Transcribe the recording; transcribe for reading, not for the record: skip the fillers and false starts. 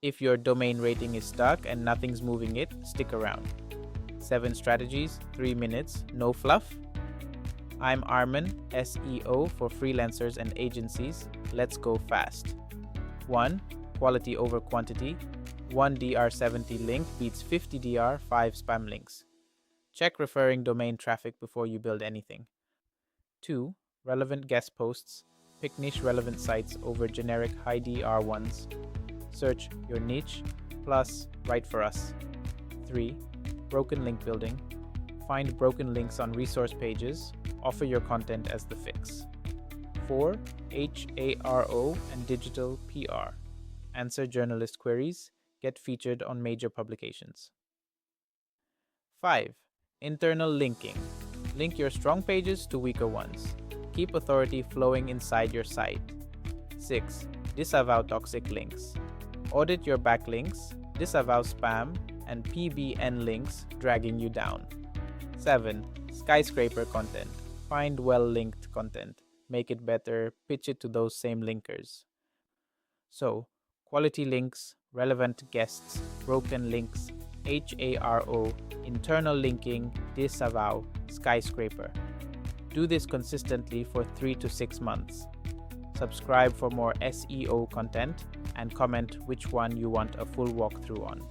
If your domain rating is stuck and nothing's moving it, stick around. 7 strategies, 3 minutes, no fluff. I'm Arman, SEO for freelancers and agencies. Let's go fast. 1. Quality over quantity. 1 DR70 link beats 50 DR 5 spam links. Check referring domain traffic before you build anything. 2. Relevant guest posts. Pick niche relevant sites over generic high DR ones. Search your niche, plus write for us. 3. Broken link building. Find broken links on resource pages. Offer your content as the fix. 4. HARO and digital PR. Answer journalist queries. Get featured on major publications. 5. Internal linking. Link your strong pages to weaker ones. Keep authority flowing inside your site. 6. Disavow toxic links. Audit your backlinks, disavow spam, and PBN links dragging you down. 7. Skyscraper content. Find well-linked content. Make it better, pitch it to those same linkers. So, quality links, relevant guests, broken links, HARO, internal linking, disavow, skyscraper. Do this consistently for 3 to 6 months. Subscribe for more SEO content and comment which one you want a full walkthrough on.